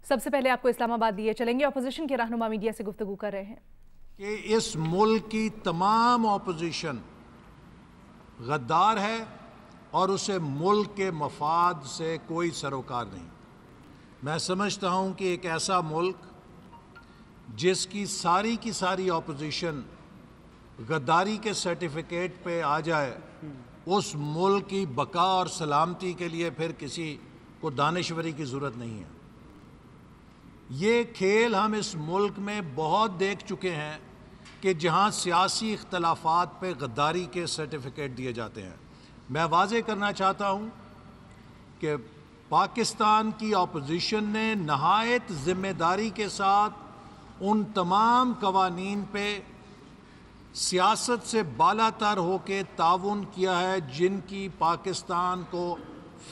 سب سے پہلے آپ کو اسلام آباد لیے چلیں گے، اپوزیشن کے رہنما میڈیا سے گفتگو کر رہے ہیں کہ اس ملک کی تمام اپوزیشن غدار ہے اور اسے ملک کے مفاد سے کوئی سروکار نہیں۔ میں سمجھتا ہوں کہ ایک ایسا ملک جس کی ساری اپوزیشن غداری کے سرٹیفکیٹ پہ آ جائے، اس ملک کی بقا اور سلامتی کے لیے پھر کسی کو دانشوری کی ضرورت نہیں ہے۔ یہ کھیل ہم اس ملک میں بہت دیکھ چکے ہیں کہ جہاں سیاسی اختلافات پہ غداری کے سرٹیفکیٹ دیے جاتے ہیں۔ میں واضح کرنا چاہتا ہوں کہ پاکستان کی اپوزیشن نے نہایت ذمہ داری کے ساتھ ان تمام قوانین پہ سیاست سے بالا تر ہو کے تعاون کیا ہے جن کی پاکستان کو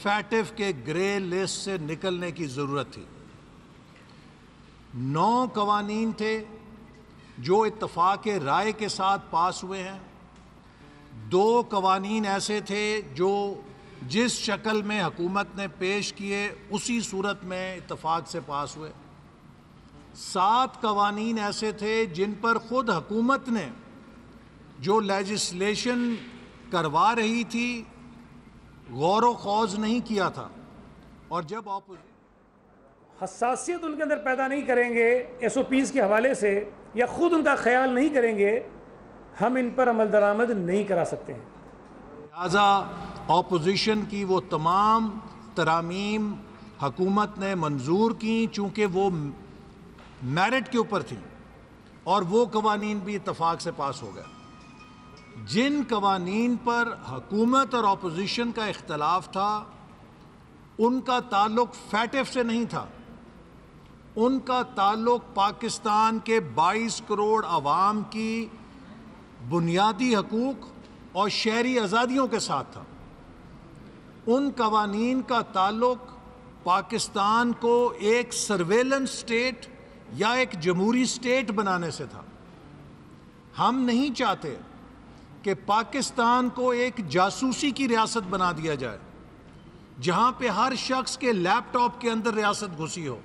فیٹف کے گرے لسٹ سے نکلنے کی ضرورت تھی۔ 9 قوانین تھے جو اتفاق رائے کے ساتھ پاس ہوئے ہیں۔ 2 قوانین ایسے تھے جو جس شکل میں حکومت نے پیش کیے اسی صورت میں اتفاق سے پاس ہوئے۔ 7 قوانین ایسے تھے جن پر خود حکومت نے جو لیجسلیشن کروا رہی تھی غور و خوض نہیں کیا تھا، اور جب حساسیت ان کے اندر پیدا نہیں کریں گے ایس او پیز کے حوالے سے، یا خود ان کا خیال نہیں کریں گے، ہم ان پر عمل درآمد نہیں کرا سکتے ہیں۔ لہٰذا اپوزیشن کی وہ تمام ترامیم حکومت نے منظور کی چونکہ وہ میرٹ کے اوپر تھی، اور وہ قوانین بھی اتفاق سے پاس ہو گئے۔ جن قوانین پر حکومت اور اپوزیشن کا اختلاف تھا ان کا تعلق فیٹف سے نہیں تھا، ان کا تعلق پاکستان کے 22 کروڑ عوام کی بنیادی حقوق اور شہری آزادیوں کے ساتھ تھا۔ ان قوانین کا تعلق پاکستان کو ایک سرویلنس سٹیٹ یا ایک جمہوری سٹیٹ بنانے سے تھا۔ ہم نہیں چاہتے کہ پاکستان کو ایک جاسوسی کی ریاست بنا دیا جائے جہاں پہ ہر شخص کے لیپ ٹاپ کے اندر ریاست گھسی ہو،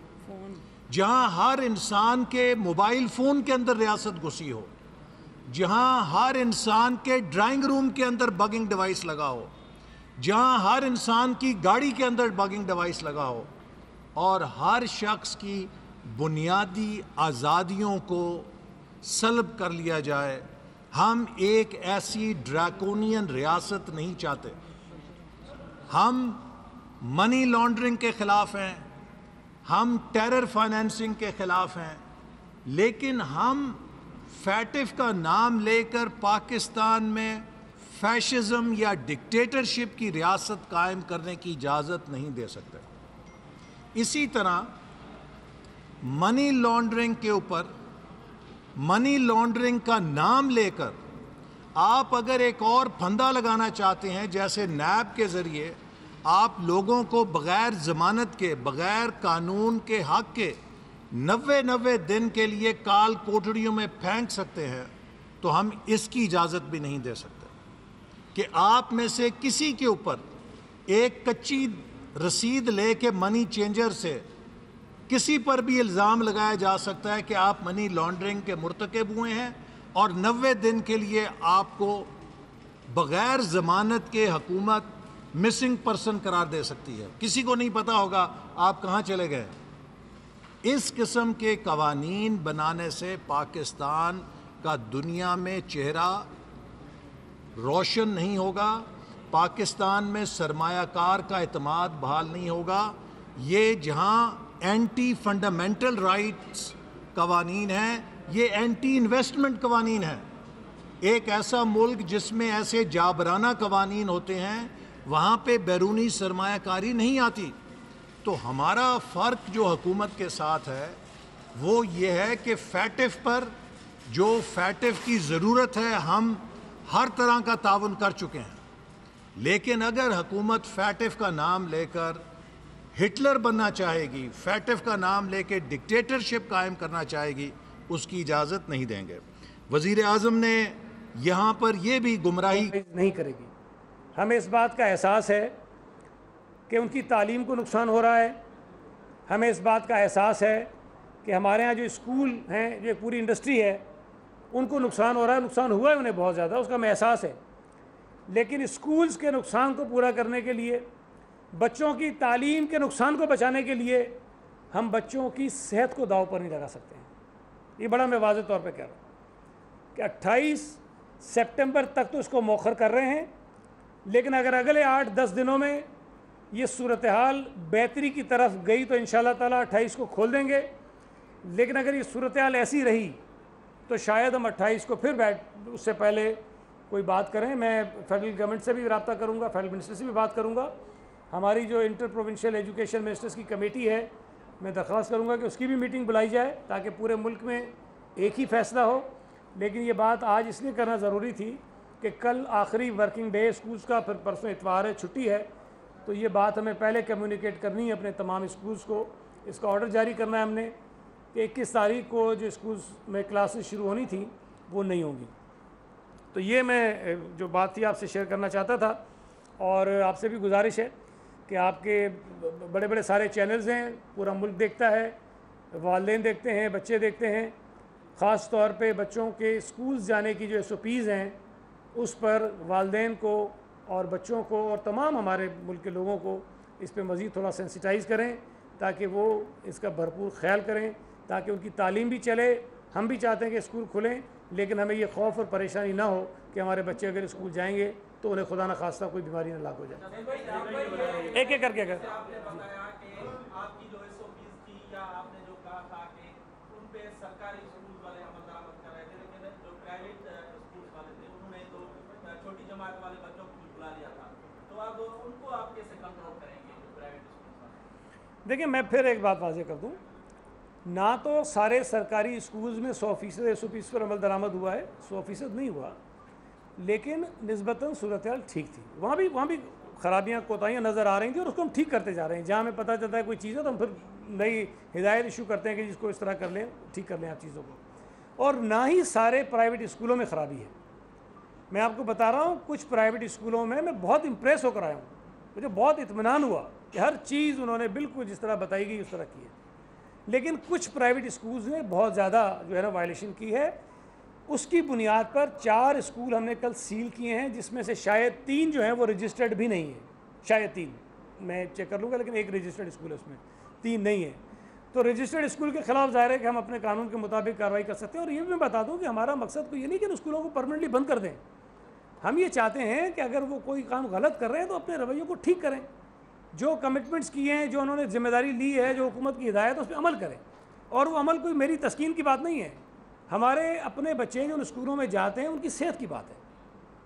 جہاں ہر انسان کے موبائل فون کے اندر ریاست گھسی ہو، جہاں ہر انسان کے ڈرائنگ روم کے اندر بگنگ ڈیوائس لگا ہو، جہاں ہر انسان کی گاڑی کے اندر بگنگ ڈیوائس لگا ہو، اور ہر شخص کی بنیادی آزادیوں کو سلب کر لیا جائے۔ ہم ایک ایسی ڈریکونین ریاست نہیں چاہتے۔ ہم منی لانڈرنگ کے خلاف ہیں، ہم ٹیرر فائنینسنگ کے خلاف ہیں، لیکن ہم فیٹف کا نام لے کر پاکستان میں فیشزم یا ڈکٹیٹرشپ کی ریاست قائم کرنے کی اجازت نہیں دے سکتے۔ اسی طرح منی لانڈرنگ کے اوپر منی لانڈرنگ کا نام لے کر آپ اگر ایک اور پھندا لگانا چاہتے ہیں، جیسے نیب کے ذریعے آپ لوگوں کو بغیر ضمانت کے، بغیر قانون کے حق کے 90 دن کے لیے کال کوٹڑیوں میں پھینک سکتے ہیں، تو ہم اس کی اجازت بھی نہیں دے سکتے کہ آپ میں سے کسی کے اوپر ایک کچی رسید لے کے منی چینجر سے کسی پر بھی الزام لگایا جا سکتا ہے کہ آپ منی لانڈرنگ کے مرتکب ہوئے ہیں، اور 90 دن کے لیے آپ کو بغیر ضمانت کے حکومت مسنگ پرسن قرار دے سکتی ہے۔ کسی کو نہیں پتا ہوگا آپ کہاں چلے گئے۔ اس قسم کے قوانین بنانے سے پاکستان کا دنیا میں چہرہ روشن نہیں ہوگا، پاکستان میں سرمایہ کار کا اعتماد بحال نہیں ہوگا۔ یہ جہاں اینٹی فنڈامنٹل رائٹس قوانین ہیں، یہ اینٹی انویسٹمنٹ قوانین ہیں۔ ایک ایسا ملک جس میں ایسے جابرانہ قوانین ہوتے ہیں وہاں پہ بیرونی سرمایہ کاری نہیں آتی۔ تو ہمارا فرق جو حکومت کے ساتھ ہے وہ یہ ہے کہ فیٹف پر جو فیٹف کی ضرورت ہے ہم ہر طرح کا تعاون کر چکے ہیں، لیکن اگر حکومت فیٹف کا نام لے کر ہٹلر بننا چاہے گی، فیٹف کا نام لے کے ڈکٹیٹرشپ قائم کرنا چاہے گی، اس کی اجازت نہیں دیں گے۔ وزیر اعظم نے یہاں پر یہ بھی گمراہی نہیں کرے گی۔ ہمیں اس بات کا احساس ہے کہ ان کی تعلیم کو نقصان ہو رہا ہے، ہمیں اس بات کا احساس ہے کہ ہمارے ہاں جو اسکول ہیں، جو پوری انڈسٹری ہے، ان کو نقصان ہو رہا ہے، نقصان ہوا ہے انہیں بہت زیادہ، اس کا ہمیں احساس ہے. لیکن اسکولز کے نقصان کو پورا کرنے کے لیے، بچوں کی تعلیم کے نقصان کو بچانے کے لیے ہم بچوں کی صحت کو داؤ پر نہیں لگا سکتے ہیں. یہ بڑا میں واضح طور پہ کہہ رہا ہوں کہ 28 سپٹمبر تک تو اس کو مؤخر کر رہے ہیں، لیکن اگر اگلے 8-10 دنوں میں یہ صورتحال بہتری کی طرف گئی تو انشاءاللہ تعالیٰ 28 کو کھول دیں گے. لیکن اگر یہ صورتحال ایسی رہی تو شاید ہم 28 کو پھر اس سے پہلے کوئی بات کریں. میں فیڈرل گورنمنٹ سے بھی رابطہ کروں گا، فیڈرل منسٹر سے بھی بات کروں گا. ہماری جو انٹر پروونشل ایجوکیشن منسٹرز کی کمیٹی ہے، میں درخواست کروں گا کہ اس کی بھی میٹنگ بلائی جائے تاکہ پورے ملک میں ایک ہی فیصلہ ہو. لیکن یہ بات آج اس لیے کرنا ضروری تھی کہ کل آخری ورکنگ ڈے اسکولز کا، پھر پرسوں اتوار ہے، چھٹی ہے، تو یہ بات ہمیں پہلے کمیونیکیٹ کرنی ہے اپنے تمام اسکولز کو. اس کا آرڈر جاری کرنا ہے ہم نے کہ 21 تاریخ کو جو اسکولز میں کلاسز شروع ہونی تھیں وہ نہیں ہوں گی. تو یہ میں جو بات تھی آپ سے شیئر کرنا چاہتا تھا. اور آپ سے بھی گزارش ہے کہ آپ کے بڑے بڑے سارے چینلز ہیں، پورا ملک دیکھتا ہے، والدین دیکھتے ہیں، بچے دیکھتے ہیں. خاص طور پہ بچوں کے اسکولز جانے کی جو SOPs ہیں اس پر والدین کو اور بچوں کو اور تمام ہمارے ملک کے لوگوں کو اس پہ مزید تھوڑا سینسیٹائز کریں تاکہ وہ اس کا بھرپور خیال کریں، تاکہ ان کی تعلیم بھی چلے. ہم بھی چاہتے ہیں کہ اسکول کھلیں، لیکن ہمیں یہ خوف اور پریشانی نہ ہو کہ ہمارے بچے اگر اسکول جائیں گے تو انہیں خدا نخواستہ کوئی بیماری نہ لاگ ہو جائے. ایک ایک کر کے اگر دیکھیں، میں پھر ایک بات واضح کر دوں، نہ تو سارے سرکاری اسکولز میں 100% SOPs پر عمل درآمد ہوا ہے، 100% نہیں ہوا، لیکن نسبتاً صورتحال ٹھیک تھی. وہاں بھی خرابیاں، کوتاہیاں نظر آ رہی تھیں اور اس کو ہم ٹھیک کرتے جا رہے ہیں. جہاں ہمیں پتہ چلتا ہے کوئی چیز ہے تو ہم پھر نئی ہدایت ایشو کرتے ہیں کہ جس کو اس طرح کر لیں، ٹھیک کر لیں آپ چیزوں کو. اور نہ ہی سارے پرائیویٹ اسکولوں میں خرابی ہے. میں آپ کو بتا رہا ہوں، کچھ پرائیویٹ اسکولوں میں بہت امپریس ہو کر آیا ہوں، مجھے بہت اطمینان ہوا کہ ہر چیز انہوں نے بالکل جس طرح بتائی گئی اس طرح کی ہے. لیکن کچھ پرائیویٹ اسکولز نے بہت زیادہ جو ہے نا وائلیشن کی ہے. اس کی بنیاد پر 4 اسکول ہم نے کل سیل کیے ہیں، جس میں سے شاید 3 جو ہیں وہ رجسٹرڈ بھی نہیں ہیں. شاید 3، میں چیک کر لوں گا، لیکن ایک رجسٹرڈ اسکول ہے، اس میں 3 نہیں ہیں. تو رجسٹرڈ اسکول کے خلاف ظاہر ہے کہ ہم اپنے قانون کے مطابق کارروائی کر سکتے ہیں. اور یہ بھی میں بتا دوں کہ ہمارا مقصد کوئی یہ نہیں کہ ان اسکولوں کو پرماننٹلی بند کر دیں. ہم یہ چاہتے ہیں کہ اگر وہ کوئی کام غلط کر رہے ہیں تو اپنے رویوں کو ٹھیک کریں، جو کمٹمنٹس کیے ہیں، جو انہوں نے ذمہ داری لی ہے، جو حکومت کی ہدایت ہے، اس پہ عمل کریں. اور وہ عمل کوئی میری تسکین کی بات نہیں ہے، ہمارے اپنے بچے جو ان اسکولوں میں جاتے ہیں ان کی صحت کی بات ہے.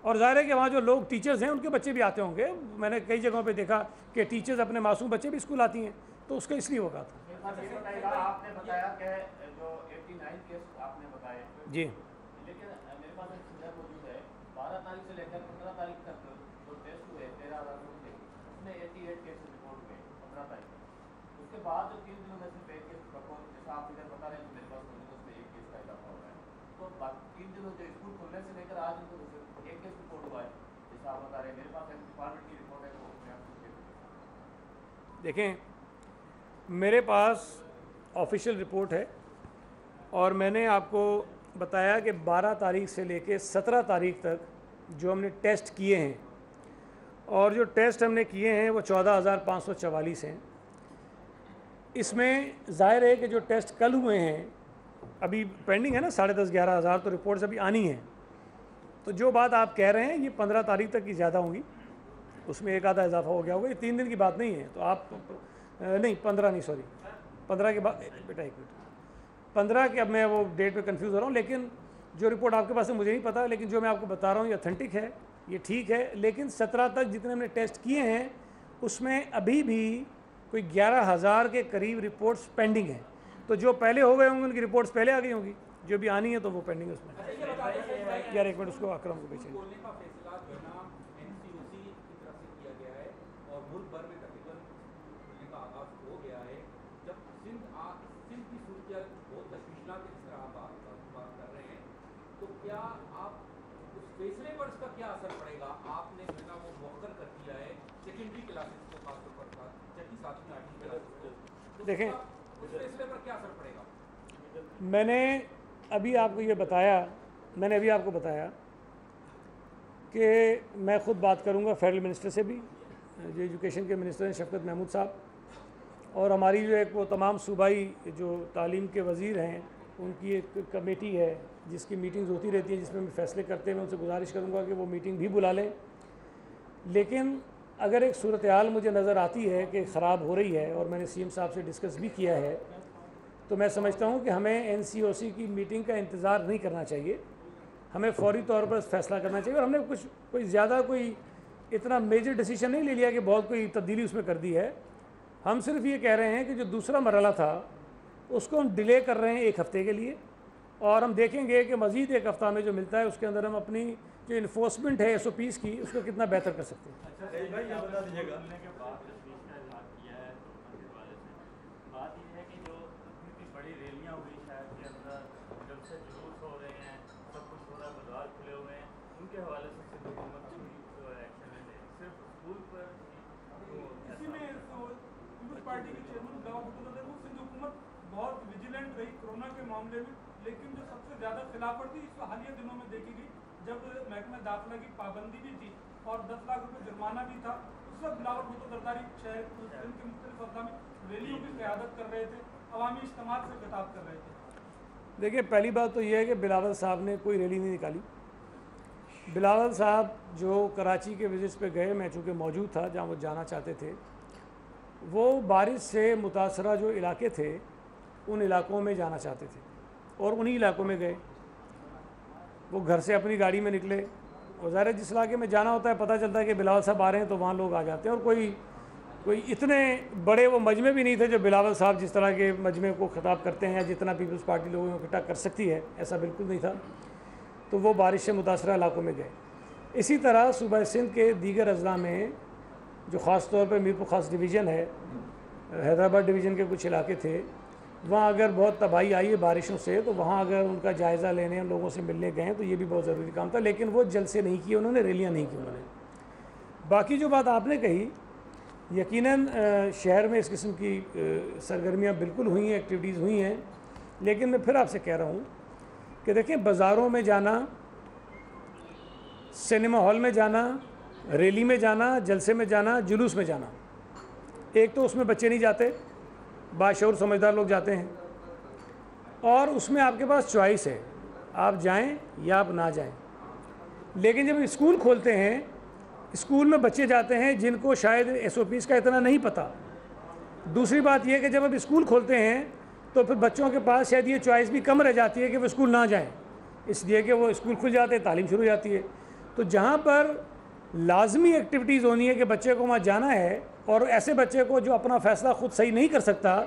اور ظاہر ہے کہ وہاں جو لوگ ٹیچرز ہیں ان کے بچے بھی آتے ہوں گے. میں نے کئی جگہوں پہ دیکھا کہ ٹیچرز اپنے معصوم بچے بھی اسکول آتی ہیں، تو اس کا اس لیے ہوگا تھا. آپ نے بتایا کہ جو 89 کیس آپ نے بتائے، جی، لیکن میرے پاس ایک فگر موجود ہے، 12 تاریخ سے لے کر 15 تاریخ تک جو ٹیسٹ ہوئے 13,000 کے، اس میں 88 کیسز رپورٹ ہوئے 15 تاریخ تک. اس کے بعد جو 3 دنوں میں صرف ایک کیس رپورٹ، جیسا آپ ادھر بتا رہے ہیں میرے پاس موجود ہے، اس میں ایک کیس کا اضافہ ہو رہا ہے. تو 3 دنوں جو اسکول کھلنے سے لے کر آج ان کو صرف ایک کیس رپورٹ ہوا ہے، جیسا آپ بتا رہے ہیں. میرے پاس ایک ڈپارٹمنٹ کی رپورٹ ہے وہ میں آپ کو دیکھیں، میرے پاس آفیشیل رپورٹ ہے اور میں نے آپ کو بتایا کہ 12 تاریخ سے لے کے 17 تاریخ تک جو ہم نے ٹیسٹ کیے ہیں، اور جو ٹیسٹ ہم نے کیے ہیں وہ 14,544 ہیں. اس میں ظاہر ہے کہ جو ٹیسٹ کل ہوئے ہیں ابھی پینڈنگ ہے نا 10,500-11,000، تو رپورٹس ابھی آنی ہیں. تو جو بات آپ کہہ رہے ہیں یہ 15 تاریخ تک کی زیادہ ہوں گی، اس میں ایک آدھا اضافہ ہو گیا ہوگا. یہ 3 دن کی بات نہیں ہے. تو آپ نہیں 15 نہیں، سوری 15 کے بعد، بیٹا ایک منٹ، 15 کے، اب میں وہ ڈیٹ پہ کنفیوز ہو رہا ہوں. لیکن جو رپورٹ آپ کے پاس ہے مجھے نہیں پتا، لیکن جو میں آپ کو بتا رہا ہوں یہ اتھینٹک ہے، یہ ٹھیک ہے. لیکن 17 تک جتنے ہم نے ٹیسٹ کیے ہیں اس میں ابھی بھی کوئی 11,000 کے قریب رپورٹس پینڈنگ ہیں. تو جو پہلے ہو گئے ہوں گے ان کی رپورٹس پہلے آ گئی ہوں گی، جو بھی آنی ہے تو وہ پینڈنگ ہے. اس میں یار ایک منٹ، اس کو اکرم کو بیچیں. دیکھیں میں نے ابھی آپ کو بتایا کہ میں خود بات کروں گا فیڈرل منسٹر سے بھی، جو ایجوکیشن کے منسٹر ہیں شفقت محمود صاحب، اور ہماری جو ایک وہ تمام صوبائی جو تعلیم کے وزیر ہیں ان کی ایک کمیٹی ہے جس کی میٹنگز ہوتی رہتی ہیں جس میں فیصلے کرتے ہیں، میں ان سے گزارش کروں گا کہ وہ میٹنگ بھی بلا لیں. لیکن اگر ایک صورتحال مجھے نظر آتی ہے کہ خراب ہو رہی ہے، اور میں نے سی ایم صاحب سے ڈسکس بھی کیا ہے، تو میں سمجھتا ہوں کہ ہمیں این سی او سی کی میٹنگ کا انتظار نہیں کرنا چاہیے، ہمیں فوری طور پر فیصلہ کرنا چاہیے. اور ہم نے کوئی اتنا میجر ڈیسیشن نہیں لے لیا کہ بہت کوئی تبدیلی اس میں کر دی ہے. ہم صرف یہ کہہ رہے ہیں کہ جو دوسرا مرحلہ تھا اس کو ہم ڈیلے کر رہے ہیں 1 ہفتے کے لیے، اور ہم دیکھیں گے کہ مزید 1 ہفتہ میں جو ملتا ہے اس کے اندر ہم اپنی جو انفورسمنٹ ہے SOPs کی اس کو کتنا بہتر کر سکتے ہیں. بات یہ ہے کہ جو اتنی بڑی ریلیاں ہوئی شہر کے اندر، جب سے جلوس ہو رہے ہیں، سب کچھ ہو رہا ہے، بازار کھلے ہوئے ہیں، ان کے حوالے سے سندھ حکومت کی ایکشن ہے صرف اسکول پر. اسی میں پیپلز پارٹی کے چیئرمین بلاول بھٹو صدر وہ سندھ حکومت بہت ویجیلنٹ رہی کورونا کے معاملے میں، لیکن جو سب سے زیادہ خلاف ورزی اس حالیہ دنوں میں دیکھی گئی جب محکمہ داخلہ کی پابندی بھی تھی اور 10 لاکھ روپے جرمانہ بھی تھا، اس وقت بلاول بھٹو زرداری شہر سندھ کے مختلف اضلاع میں ریلیوں کی قیادت کر رہے تھے، عوامی اجتماعات سے خطاب کر رہے تھے. دیکھیے پہلی بات تو یہ ہے کہ بلاول صاحب نے کوئی ریلی نہیں نکالی. بلاول صاحب جو کراچی کے وزٹس پہ گئے، میں چونکہ موجود تھا جہاں وہ جانا چاہتے تھے، وہ بارش سے متاثرہ جو علاقے تھے ان علاقوں میں جانا چاہتے تھے اور انہی علاقوں میں گئے. وہ گھر سے اپنی گاڑی میں نکلے، اور ظاہر ہے جس علاقے میں جانا ہوتا ہے پتہ چلتا ہے کہ بلاول صاحب آ رہے ہیں تو وہاں لوگ آ جاتے ہیں. اور کوئی اتنے بڑے وہ مجمع بھی نہیں تھے جو بلاول صاحب جس طرح کے مجمع کو خطاب کرتے ہیں یا جتنا پیپلز پارٹی لوگوں کو اکٹھا کر سکتی ہے، ایسا بالکل نہیں تھا. تو وہ بارش سے متاثرہ علاقوں میں گئے. اسی طرح صوبہ سندھ کے دیگر اضلاع میں جو خاص طور پہ میرپور خاص ڈویژن ہے، حیدرآباد ڈویژن کے کچھ علاقے تھے، وہاں اگر بہت تباہی آئی ہے بارشوں سے تو وہاں اگر ان کا جائزہ لینے ان لوگوں سے ملنے گئے تو یہ بھی بہت ضروری کام تھا. لیکن وہ جلد سے نہیں کیے انہوں نے، ریلیاں نہیں کی انہوں نے. باقی جو بات آپ نے کہی، یقیناً شہر میں اس قسم کی سرگرمیاں بالکل ہوئی ہیں، ایکٹیویٹیز ہوئی ہیں. لیکن میں پھر آپ سے کہہ رہا ہوں کہ دیکھیں بازاروں میں جانا، سنیما ہال میں جانا، ریلی میں جانا، جلسے میں جانا، جلوس میں جانا، ایک تو اس میں بچے نہیں جاتے، باشعور سمجھدار لوگ جاتے ہیں، اور اس میں آپ کے پاس چوائس ہے، آپ جائیں یا آپ نہ جائیں. لیکن جب اسکول کھولتے ہیں، اسکول میں بچے جاتے ہیں جن کو شاید SOPs کا اتنا نہیں پتہ. دوسری بات یہ کہ جب اب اسکول کھولتے ہیں تو پھر بچوں کے پاس شاید یہ چوائس بھی کم رہ جاتی ہے کہ وہ اسکول نہ جائیں، اس لیے کہ وہ اسکول کھل جاتے ہیں، تعلیم شروع ہو جاتی ہے. تو جہاں پر لازمی ایکٹیویٹیز ہونی ہے کہ بچے کو وہاں جانا ہے، اور ایسے بچے کو جو اپنا فیصلہ خود صحیح نہیں کر سکتا،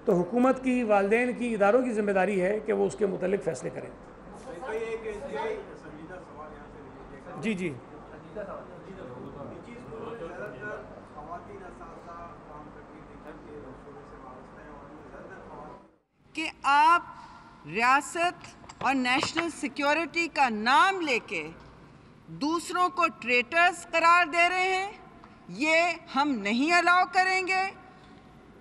تو حکومت کی، والدین کی، اداروں کی ذمہ داری ہے کہ وہ اس کے متعلق فیصلے کریں. جی کہ آپ ریاست اور نیشنل سیکیورٹی کا نام لے کے دوسروں کو ٹریٹرز قرار دے رہے ہیں، یہ ہم نہیں الاؤ کریں گے.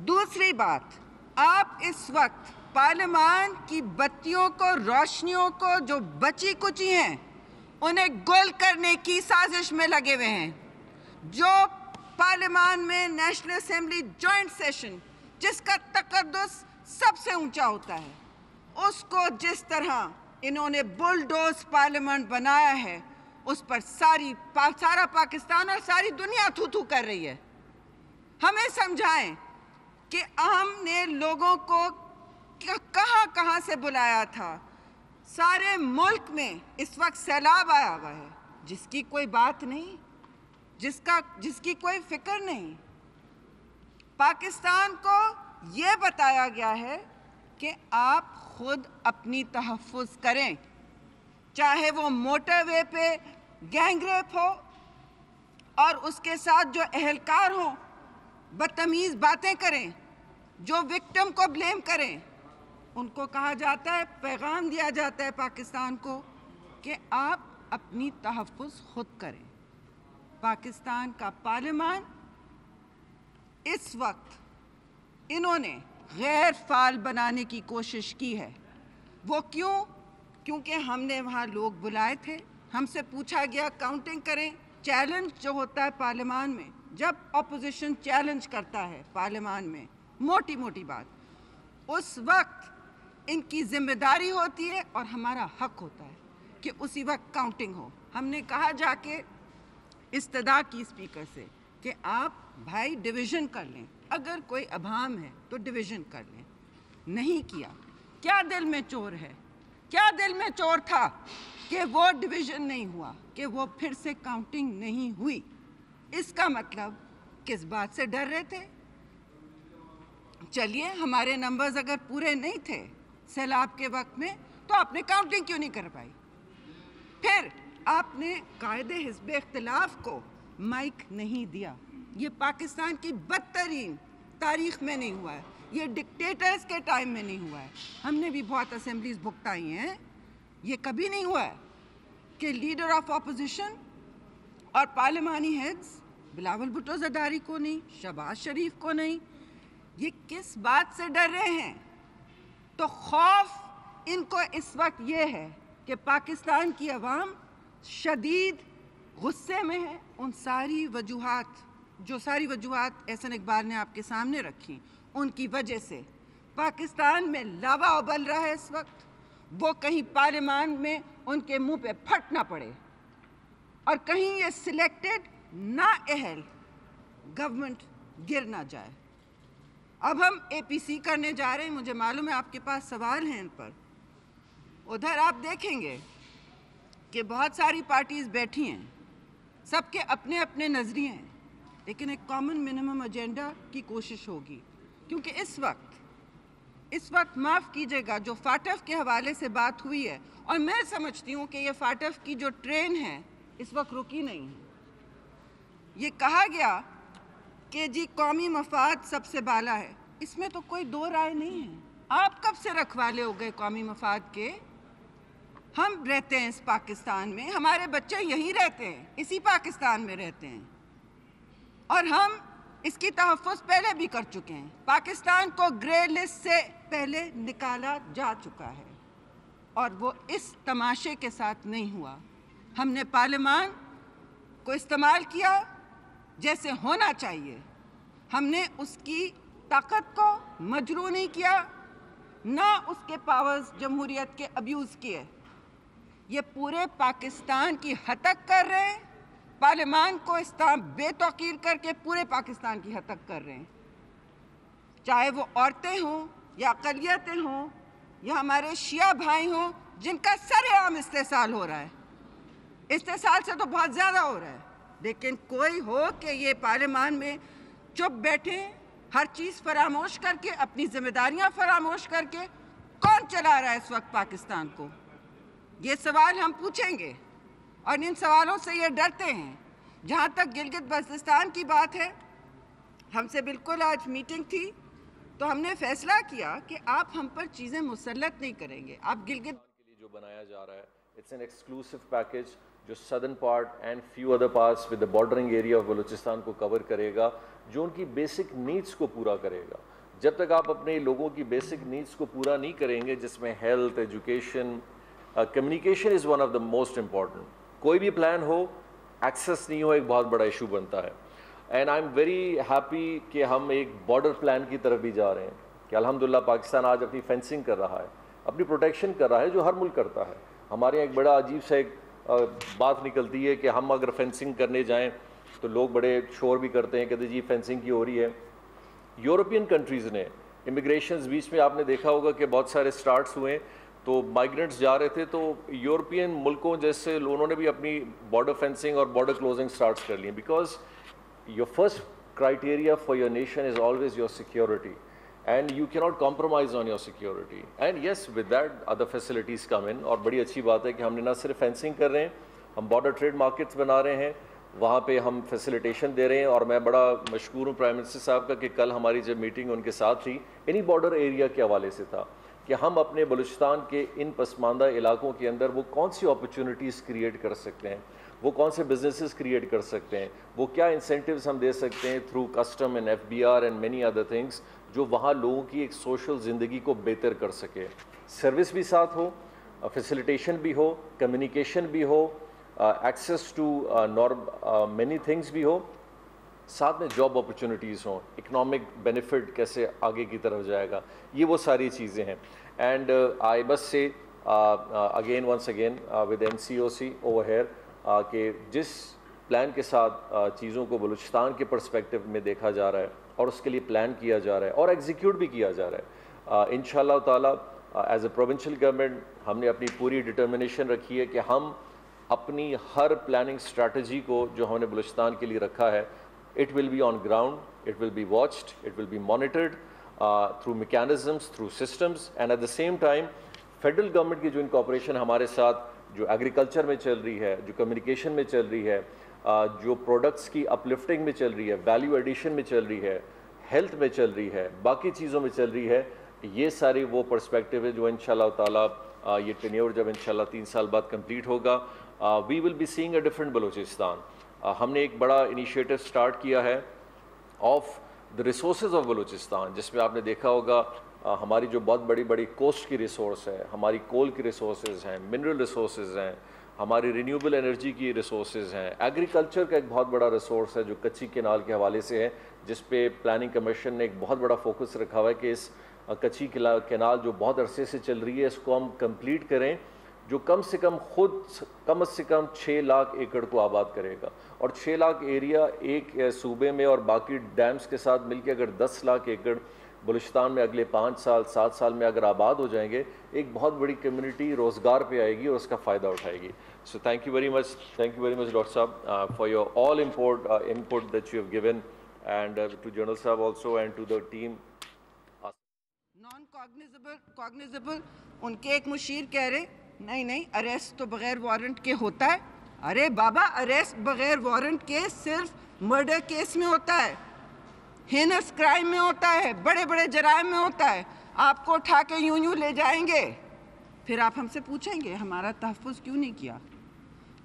دوسری بات، آپ اس وقت پارلیمان کی بتیوں کو، روشنیوں کو جو بچی کچی ہیں انہیں گل کرنے کی سازش میں لگے ہوئے ہیں. جو پارلیمان میں نیشنل اسمبلی جوائنٹ سیشن جس کا تقدس سب سے اونچا ہوتا ہے، اس کو جس طرح انہوں نے بلڈوز پارلیمنٹ بنایا ہے، اس پر سارا پاکستان اور ساری دنیا تھو تھو کر رہی ہے. ہمیں سمجھائیں کہ ہم نے لوگوں کو کہاں کہاں سے بلایا تھا. سارے ملک میں اس وقت سیلاب آیا ہوا ہے، جس کی کوئی بات نہیں، جس کی کوئی فکر نہیں. پاکستان کو یہ بتایا گیا ہے کہ آپ خود اپنی تحفظ کریں، چاہے وہ موٹر وے پہ گینگ ریپ ہو اور اس کے ساتھ جو اہلکار ہوں بدتمیز باتیں کریں، جو وکٹم کو بلیم کریں. ان کو کہا جاتا ہے، پیغام دیا جاتا ہے پاکستان کو کہ آپ اپنی تحفظ خود کریں. پاکستان کا پارلیمان اس وقت انہوں نے غیر فعال بنانے کی کوشش کی ہے۔ وہ کیوں؟ کیونکہ ہم نے وہاں لوگ بلائے تھے، ہم سے پوچھا گیا کاؤنٹنگ کریں۔ چیلنج جو ہوتا ہے پارلیمان میں، جب اپوزیشن چیلنج کرتا ہے پارلیمان میں موٹی موٹی بات، اس وقت ان کی ذمہ داری ہوتی ہے اور ہمارا حق ہوتا ہے کہ اسی وقت کاؤنٹنگ ہو۔ ہم نے کہا جا کے استدعا کی اسپیکر سے کہ آپ بھائی ڈویژن کر لیں، اگر کوئی ابہام ہے تو ڈویژن کر لیں۔ نہیں کیا۔ کیا دل میں چور ہے؟ کیا دل میں چور تھا کہ وہ ڈویژن نہیں ہوا، کہ وہ پھر سے کاؤنٹنگ نہیں ہوئی؟ اس کا مطلب کس بات سے ڈر رہے تھے؟ چلیے، ہمارے نمبرز اگر پورے نہیں تھے سیلاب کے وقت میں تو آپ نے کاؤنٹنگ کیوں نہیں کر پائی؟ پھر آپ نے قائد حزب اختلاف کو مائک نہیں دیا۔ یہ پاکستان کی بدترین تاریخ میں نہیں ہوا ہے، یہ ڈکٹیٹرز کے ٹائم میں نہیں ہوا ہے۔ ہم نے بھی بہت اسمبلیز بھگتائی ہیں، یہ کبھی نہیں ہوا ہے کہ لیڈر آف اپوزیشن اور پارلیمانی ہیڈز بلاول بھٹو زرداری کو نہیں، شہباز شریف کو نہیں۔ یہ کس بات سے ڈر رہے ہیں؟ تو خوف ان کو اس وقت یہ ہے کہ پاکستان کی عوام شدید غصے میں ہے۔ ان ساری وجوہات احسن اقبال نے آپ کے سامنے رکھی، ان کی وجہ سے پاکستان میں لاوا ابل رہا ہے اس وقت۔ وہ کہیں پارلیمان میں ان کے منہ پہ پھٹ نہ پڑے اور کہیں یہ سلیکٹڈ نااہل گورنمنٹ گر نہ جائے۔ اب ہم اے پی سی کرنے جا رہے ہیں، مجھے معلوم ہے آپ کے پاس سوال ہیں ان پر۔ ادھر آپ دیکھیں گے کہ بہت ساری پارٹیز بیٹھی ہیں، سب کے اپنے اپنے نظریے ہیں، لیکن ایک کامن منیمم ایجنڈا کی کوشش ہوگی، کیونکہ اس وقت معاف کیجیے گا جو فاٹف کے حوالے سے بات ہوئی ہے، اور میں سمجھتی ہوں کہ یہ فاٹف کی جو ٹرین ہے اس وقت رکی نہیں ہے۔ یہ کہا گیا کہ جی قومی مفاد سب سے بالا ہے، اس میں تو کوئی دو رائے نہیں ہے۔ آپ کب سے رکھوالے ہو گئے قومی مفاد کے؟ ہم رہتے ہیں اس پاکستان میں، ہمارے بچے یہیں رہتے ہیں، اسی پاکستان میں رہتے ہیں، اور ہم اس کی تحفظ پہلے بھی کر چکے ہیں۔ پاکستان کو گرے لسٹ سے پہلے نکالا جا چکا ہے، اور وہ اس تماشے کے ساتھ نہیں ہوا۔ ہم نے پارلیمان کو استعمال کیا جیسے ہونا چاہیے، ہم نے اس کی طاقت کو مجروح نہیں کیا، نہ اس کے پاورز جمہوریت کے ابیوز کیے۔ یہ پورے پاکستان کی ہتک کر رہے ہیں، پارلیمان کو اس طرح بے توقیر کر کے پورے پاکستان کی ہتک کر رہے ہیں، چاہے وہ عورتیں ہوں یا اقلیتیں ہوں یا ہمارے شیعہ بھائی ہوں جن کا سر عام استحصال ہو رہا ہے۔ استحصال سے تو بہت زیادہ ہو رہا ہے، لیکن کوئی ہو کہ یہ پارلیمان میں چپ بیٹھے، ہر چیز فراموش کر کے، اپنی ذمہ داریاں فراموش کر کے۔ کون چلا رہا ہے اس وقت پاکستان کو؟ یہ سوال ہم پوچھیں گے، اور ان سوالوں سے یہ ڈرتے ہیں۔ جہاں تک گلگت بلتستان کی بات ہے، ہم سے بالکل آج میٹنگ تھی تو ہم نے فیصلہ کیا کہ آپ ہم پر چیزیں مسلط نہیں کریں گے۔ آپ گلگت کے لیے جو بنایا جا رہا ہے، اٹس این ایکسکلوسو پیکیج جو southern part and few other parts with the بارڈرنگ area of Balochistan کو کور کرے گا، جو ان کی بیسک نیڈس کو پورا کرے گا۔ جب تک آپ اپنے لوگوں کی بیسک نیڈس کو پورا نہیں کریں گے، جس میں health, education, communication is one of the most important. کوئی بھی پلان ہو، ایکسیس نہیں ہو، ایک بہت بڑا ایشو بنتا ہے۔ And I am very happy کہ ہم ایک بارڈر پلان کی طرف بھی جا رہے ہیں، کہ الحمدللہ پاکستان آج اپنی فینسنگ کر رہا ہے، اپنی پروٹیکشن کر رہا ہے، جو ہر ملک کرتا ہے۔ ہمارے یہاں ایک بڑا عجیب سا ایک بات نکلتی ہے کہ ہم اگر فینسنگ کرنے جائیں تو لوگ بڑے شور بھی کرتے ہیں، کہتے جی فینسنگ کی ہو رہی ہے۔ یورپین کنٹریز نے امیگریشنز، بیچ میں آپ نے دیکھا ہوگا کہ بہت سارے سٹارٹس ہوئے، تو مائیگرنٹس جا رہے تھے، تو یورپین ملکوں جیسے انہوں نے بھی اپنی بارڈر فینسنگ اور بارڈر کلوزنگ سٹارٹس کر لی، because your first criteria for your nation is always your security, and you کی not compromise on your security, and yes with that other facilities come in. اور بڑی اچھی بات ہے کہ ہم نے نہ صرف فینسنگ کر رہے ہیں، ہم بارڈر ٹریڈ مارکیٹس بنا رہے ہیں، وہاں پہ ہم فیسیلیٹیشن دے رہے ہیں۔ اور میں بڑا مشکور ہوں پرائم منسٹر صاحب کا کہ کل ہماری جب میٹنگ ان کے ساتھ تھی، انہی بارڈر ایریا کے حوالے سے تھا کہ ہم اپنے بلوچستان کے ان پسماندہ علاقوں کے اندر وہ کون سی اپرچونیٹیز کریٹ کر سکتے ہیں، وہ کون سے بزنسز کریٹ کر سکتے ہیں، وہ کیا انسینٹیوز ہم دے سکتے ہیں through custom and F B R and many other things, جو وہاں لوگوں کی ایک سوشل زندگی کو بہتر کر سکے. سروس بھی ساتھ ہو, فیسیلیٹیشن بھی ہو, کمیونیکیشن بھی ہو, ایکسیس ٹو مینی تھنگس بھی ہو, ساتھ میں جاب اپرچونیٹیز ہوں, اکنامک بینیفٹ کیسے آگے کی طرف جائے گا, یہ وہ ساری چیزیں ہیں. And I must say again once again with NCOC over here کہ جس پلان کے ساتھ چیزوں کو بلوچستان کے پرسپیکٹو میں دیکھا جا رہا ہے اور اس کے لیے پلان کیا جا رہا ہے اور ایگزیکیوٹ بھی کیا جا رہا ہے, انشاءاللہ تعالیٰ ایز اے پروونشل گورنمنٹ ہم نے اپنی پوری ڈٹرمنیشن رکھی ہے کہ ہم اپنی ہر پلاننگ اسٹریٹجی کو جو ہم نے بلوچستان کے لیے رکھا ہے, it will be on ground, it will be watched, it will be monitored through mechanisms, through systems, and at the same time federal government کی جو انکارپوریشن ہمارے ساتھ جو ایگریکلچر میں چل رہی ہے, جو کمیونیکیشن میں چل رہی ہے, جو پروڈکٹس کی اپلفٹنگ میں چل رہی ہے, ویلیو ایڈیشن میں چل رہی ہے, ہیلتھ میں چل رہی ہے, باقی چیزوں میں چل رہی ہے, یہ ساری وہ پرسپیکٹیو ہے جو انشاءاللہ تعالیٰ یہ ٹینیور جب انشاءاللہ 3 سال بعد کمپلیٹ ہوگا, we will be seeing a different Balochistan. ہم نے ایک بڑا انیشیٹو سٹارٹ کیا ہے of the resources of Balochistan, جس میں آپ نے دیکھا ہوگا ہماری جو بہت بڑی بڑی کوسٹ کی ریسورس ہے, ہماری کول کی ریسورسز ہیں, منرل ریسورسز ہیں, ہماری رینیوبل انرجی کی ریسورسز ہیں, ایگریکلچر کا ایک بہت بڑا ریسورس ہے جو کچی کینال کے حوالے سے ہے, جس پہ پلاننگ کمیشن نے ایک بہت بڑا فوکس رکھا ہوا ہے کہ اس کچی کینال جو بہت عرصے سے چل رہی ہے اس کو ہم کمپلیٹ کریں, جو کم سے کم 6 لاکھ ایکڑ کو آباد کرے گا. اور 6 لاکھ ایریا ایک صوبے میں اور باقی ڈیمز کے ساتھ مل کے اگر 10 لاکھ ایکڑ بلوچستان میں اگلے 5 سال 7 سال میں اگر آباد ہو جائیں گے, ایک بہت بڑی کمیونٹی روزگار پہ آئے گی اور اس کا فائدہ اٹھائے گی. So thank you very much doctor صاحب for your all input that you have given, and to General صاحب also and to the team. Non cognizable ان کے ایک مشیر کہہ رہے نہیں اریسٹ تو بغیر وارنٹ کے ہوتا ہے. ارے بابا, اریسٹ بغیر وارنٹ کے صرف مرڈر کیس میں ہوتا ہے, ہینس کرائم میں ہوتا ہے, بڑے بڑے جرائم میں ہوتا ہے. آپ کو اٹھا کے یوں لے جائیں گے, پھر آپ ہم سے پوچھیں گے ہمارا تحفظ کیوں نہیں کیا.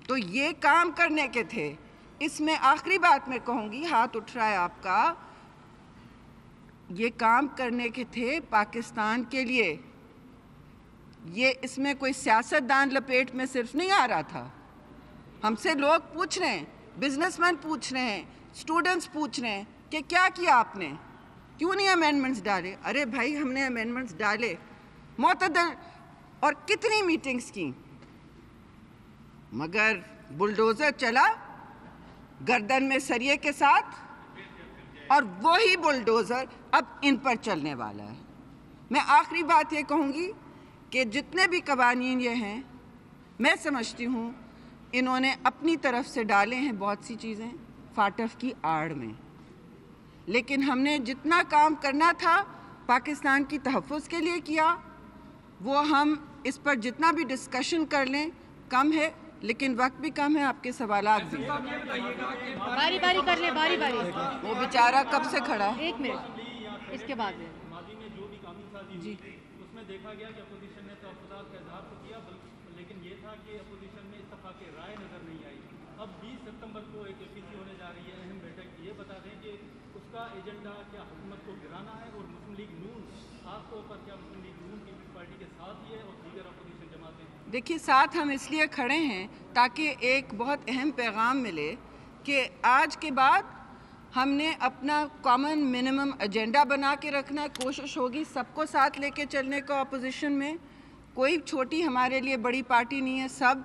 تو یہ کام کرنے کے تھے. اس میں آخری بات میں کہوں گی, ہاتھ اٹھ رہا ہے آپ کا, یہ کام کرنے کے تھے پاکستان کے لیے. یہ اس میں کوئی سیاست دان لپیٹ میں صرف نہیں آ رہا تھا. ہم سے لوگ پوچھ رہے ہیں, بزنس مین پوچھ رہے ہیں, اسٹوڈنٹس پوچھ رہے ہیں کہ کیا کیا آپ نے, کیوں نہیں امینڈمنٹس ڈالے. ارے بھائی, ہم نے امینڈمنٹس ڈالے, معتدل, اور کتنی میٹنگز کی, مگر بلڈوزر چلا گردن میں سریے کے ساتھ, اور وہی بلڈوزر اب ان پر چلنے والا ہے. میں آخری بات یہ کہوں گی کہ جتنے بھی قوانین یہ ہیں, میں سمجھتی ہوں انہوں نے اپنی طرف سے ڈالے ہیں بہت سی چیزیں فاٹف کی آڑ میں, لیکن ہم نے جتنا کام کرنا تھا پاکستان کی تحفظ کے لیے کیا. وہ ہم اس پر جتنا بھی ڈسکشن کر لیں کم ہے, لیکن وقت بھی کم ہے, آپ کے سوالات بھی. باری باری کر لیں, باری باری. وہ بیچارہ کب سے کھڑا ہے. 1 منٹ اس کے بعد ہے. ماضی میں جو بھی قانون سازی ہوئی اس میں دیکھا گیا کہ اپوزیشن نے تحفظات کا اظہار تو کیا, لیکن یہ تھا کہ اپوزیشن میں اتفاق رائے نظر نہیں آئی. اب 20 ستمبر کو ایک APC ہونے جا رہی ہے اہم بیٹھک. یہ بتا دیں کہ اس کا ایجنڈا کیا حکومت کو گرانا ہے, اور مسلم لیگ نون خاص طور پر کیا مسلم لیگ نون کی پارٹی کے ساتھ ہی ہے اور دیگر اپوزیشن جماعتیں؟ دیکھیے, ساتھ ہم اس لیے کھڑے ہیں تاکہ ایک بہت اہم پیغام ملے کہ آج کے بعد ہم نے اپنا کامن منیمم ایجنڈا بنا کے رکھنا. کوشش ہوگی سب کو ساتھ لے کے چلنے کو. اپوزیشن میں کوئی چھوٹی ہمارے لیے بڑی پارٹی نہیں ہے, سب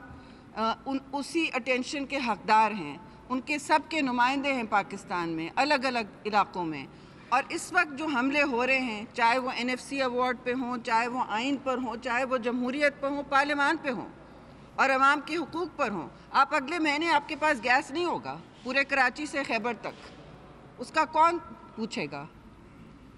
اسی اٹینشن کے حقدار ہیں. ان کے سب کے نمائندے ہیں پاکستان میں الگ الگ علاقوں میں. اور اس وقت جو حملے ہو رہے ہیں, چاہے وہ NFC ایوارڈ پہ ہوں, چاہے وہ آئین پر ہوں, چاہے وہ جمہوریت پر ہوں, پارلیمان پہ ہوں, اور عوام کے حقوق پر ہوں. آپ اگلے مہینے آپ کے پاس گیس نہیں ہوگا پورے کراچی سے خیبر تک, اس کا کون پوچھے گا.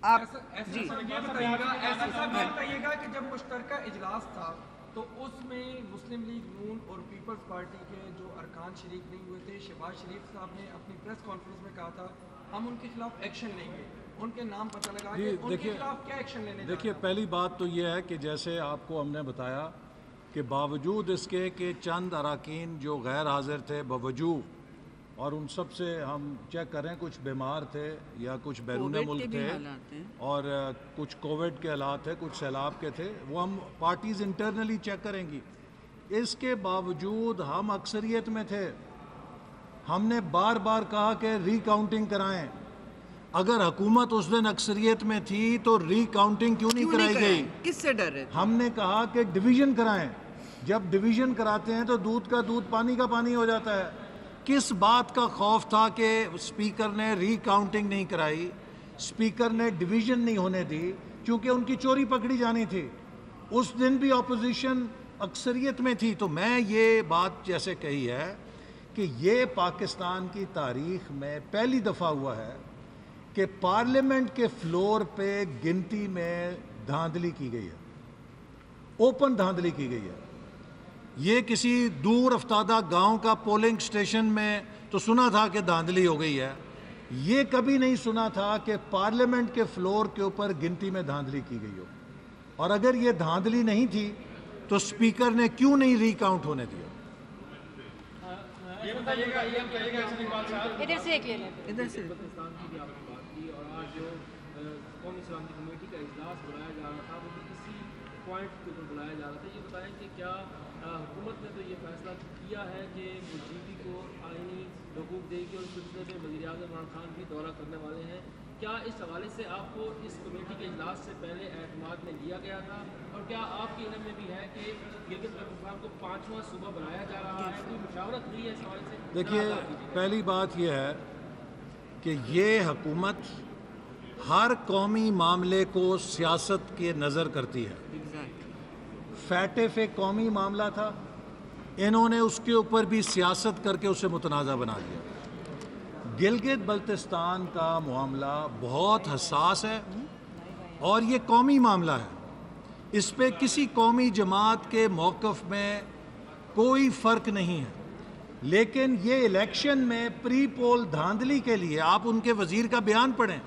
آپ جی یہ بتائیے گا کہ جب مشترکہ اجلاس تھا تو اس میں مسلم لیگ نون اور پیپلز پارٹی کے جو ارکان شریک نہیں ہوئے تھے, شہباز شریف صاحب نے اپنی پریس کانفرنس میں کہا تھا ہم ان کے خلاف ایکشن لیں گے. ان کے نام پتہ لگا کہ ان کے خلاف کیا ایکشن لینے. دیکھیے, پہلی بات تو یہ ہے کہ جیسے آپ کو ہم نے بتایا کہ باوجود اس کے کہ چند اراکین جو غیر حاضر تھے, باوجود اور ان سب سے ہم چیک کر رہے ہیں، کچھ بیمار تھے یا کچھ بیرون ملک تھے اور کچھ کووڈ کے حالات تھے، کچھ سیلاب کے تھے، وہ ہم پارٹیز انٹرنلی چیک کریں گی۔ اس کے باوجود ہم اکثریت میں تھے، ہم نے بار بار کہا کہ ری کاؤنٹنگ کرائیں۔ اگر حکومت اس دن اکثریت میں تھی تو ری کاؤنٹنگ کیوں نہیں کرائی گئی؟ کس سے ڈر رہے؟ ہم نے کہا کہ ڈویژن کرائیں۔ جب ڈویژن کراتے ہیں تو دودھ کا دودھ پانی کا پانی ہو جاتا ہے۔ کس بات کا خوف تھا کہ اسپیکر نے ری کاؤنٹنگ نہیں کرائی، اسپیکر نے ڈویژن نہیں ہونے دی، کیونکہ ان کی چوری پکڑی جانی تھی۔ اس دن بھی اپوزیشن اکثریت میں تھی۔ تو میں یہ بات جیسے کہی ہے کہ یہ پاکستان کی تاریخ میں پہلی دفعہ ہوا ہے کہ پارلیمنٹ کے فلور پہ گنتی میں دھاندلی کی گئی ہے، اوپن دھاندلی کی گئی ہے۔ یہ کسی دور افتادہ گاؤں کا پولنگ سٹیشن میں تو سنا تھا کہ دھاندلی ہو گئی ہے، یہ کبھی نہیں سنا تھا کہ پارلیمنٹ کے فلور کے اوپر گنتی میں دھاندلی کی گئی ہو۔ اور اگر یہ دھاندلی نہیں تھی تو اسپیکر نے کیوں نہیں ری کاؤنٹ ہونے دیا؟ ادھر سے ادھر سے قومی سلامتی کمیٹی کا اجلاس بلایا جا رہا تھا، وہ کسی پوائنٹ کے اوپر بلایا جا رہا تھا، یہ بتائیں کہ کیا حکومت نے تو یہ فیصلہ کیا ہے کہ وہ جی پی کو آئینی حقوق دے گی اور اس سلسلے میں وزیر اعظم عمران خان بھی دورہ کرنے والے ہیں، کیا اس حوالے سے آپ کو اس کمیٹی کے اجلاس سے پہلے اعتماد میں لیا گیا تھا؟ اور کیا آپ کے علم میں بھی ہے کہ گلگت بلتستان کو 5واں صوبہ بنایا جا رہا ہے؟ کوئی مشاورت ہوئی ہے اس حوالے سے؟ دیکھیے، پہلی بات یہ ہے کہ یہ حکومت ہر قومی معاملے کو سیاست کے نظر کرتی ہے۔ فیٹف ایک قومی معاملہ تھا، انہوں نے اس کے اوپر بھی سیاست کر کے اسے متنازع بنا دیا۔ گلگت بلتستان کا معاملہ بہت حساس ہے اور یہ قومی معاملہ ہے، اس پہ کسی قومی جماعت کے موقف میں کوئی فرق نہیں ہے۔ لیکن یہ الیکشن میں پری پول دھاندلی کے لیے آپ ان کے وزیر کا بیان پڑھیں،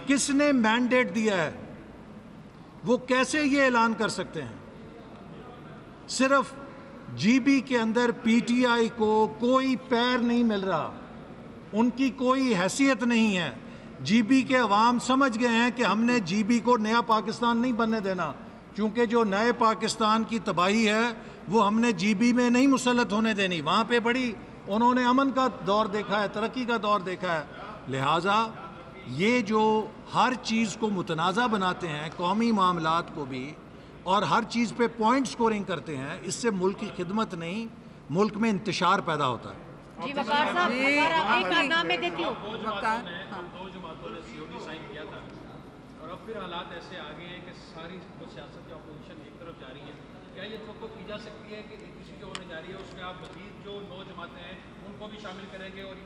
کس نے مینڈیٹ دیا ہے؟ وہ کیسے یہ اعلان کر سکتے ہیں؟ صرف جی بی کے اندر پی ٹی آئی کو کوئی پیر نہیں مل رہا، ان کی کوئی حیثیت نہیں ہے۔ جی بی کے عوام سمجھ گئے ہیں کہ ہم نے جی بی کو نیا پاکستان نہیں بننے دینا، کیونکہ جو نئے پاکستان کی تباہی ہے وہ ہم نے جی بی میں نہیں مسلط ہونے دینی۔ وہاں پہ بڑی انہوں نے امن کا دور دیکھا ہے، ترقی کا دور دیکھا ہے۔ لہٰذا یہ جو ہر چیز کو متنازع بناتے ہیں، قومی معاملات کو بھی، اور ہر چیز پہ پوائنٹ سکورنگ کرتے ہیں، اس سے ملک کی خدمت نہیں، ملک میں انتشار پیدا ہوتا ہے۔ جی وقار صاحب، ایک بار نام میں دیتی ہوں۔ وقار، دو جماعتوں نے سی او ڈی سائن کیا تھا اور اب پھر حالات ایسے آ گئے ہیں کہ ساری سیاست یا اپوزیشن ایک طرف جا رہی ہے، کیا یہ توقع کی جا سکتی ہے کہ کسی جو ہونے جا رہی ہے اس میں آپ مزید جو 9 جماعتیں ہیں ان کو بھی شامل کریں گے اور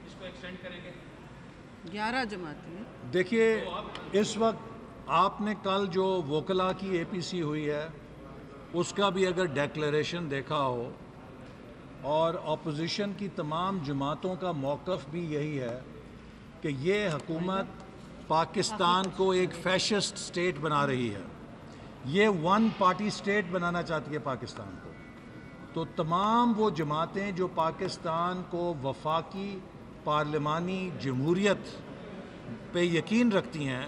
اس کو ایکسٹینڈ کریں گے؟ 11 جماعتیں۔ دیکھیے، اس وقت آپ نے کل جو وکلا کی اے پی سی ہوئی ہے اس کا بھی اگر ڈیکلیریشن دیکھا ہو، اور اپوزیشن کی تمام جماعتوں کا موقف بھی یہی ہے کہ یہ حکومت پاکستان کو ایک فیشسٹ سٹیٹ بنا رہی ہے، یہ ون پارٹی سٹیٹ بنانا چاہتی ہے پاکستان کو۔ تو تمام وہ جماعتیں جو پاکستان کو وفاقی پارلیمانی جمہوریت پہ یقین رکھتی ہیں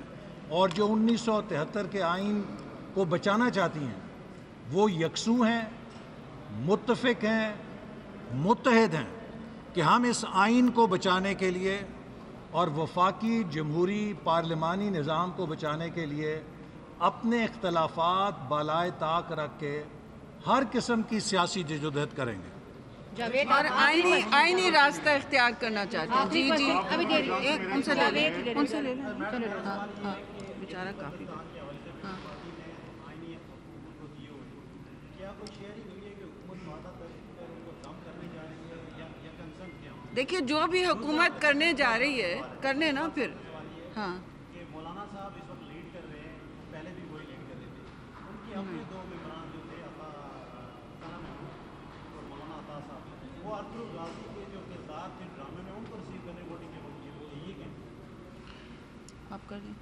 اور جو 1973 کے آئین کو بچانا چاہتی ہیں، وہ یکسو ہیں، متفق ہیں، متحد ہیں کہ ہم اس آئین کو بچانے کے لیے اور وفاقی جمہوری پارلیمانی نظام کو بچانے کے لیے اپنے اختلافات بالائے طاق رکھ کے ہر قسم کی سیاسی جدوجہد کریں گے اور آئینی راستہ اختیار کرنا چاہتے ہیں۔ جی جی، ان سے لے لیں، ان سے لے لیں۔ ہاں بیچارہ کافی دیکھیے جو بھی حکومت کرنے جا رہی ہے کرنے نا پھر۔ ہاں مولانا صاحب اس وقت لیڈ کر رہے ہیں، پہلے بھی وہی لیڈ کر رہے تھے، ان کی اپنے 2 ممبران جو تھے اور مولانا عطا صاحب، وہ ارطغرل غازی کے جو کردار تھے ڈرامے میں، ان کو ریسیو کرنے ووٹنگ کے وقت یہ کہ آپ کر دیں۔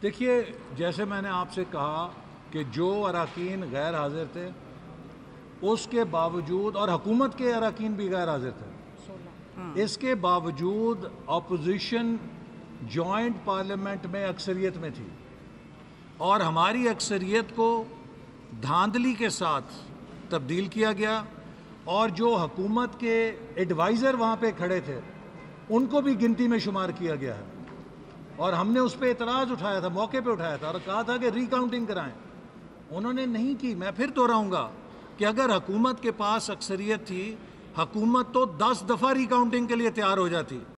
دیکھیے، جیسے میں نے آپ سے کہا کہ جو اراکین غیر حاضر تھے اس کے باوجود، اور حکومت کے اراکین بھی غیر حاضر تھے، اس کے باوجود اپوزیشن جوائنٹ پارلیمنٹ میں اکثریت میں تھی اور ہماری اکثریت کو دھاندلی کے ساتھ تبدیل کیا گیا اور جو حکومت کے ایڈوائزر وہاں پہ کھڑے تھے ان کو بھی گنتی میں شمار کیا گیا ہے اور ہم نے اس پہ اعتراض اٹھایا تھا، موقع پہ اٹھایا تھا اور کہا تھا کہ ری کاؤنٹنگ کرائیں. انہوں نے نہیں کی. میں پھر دہراؤں گا کہ اگر حکومت کے پاس اکثریت تھی، حکومت تو 10 دفعہ ری کاؤنٹنگ کے لیے تیار ہو جاتی.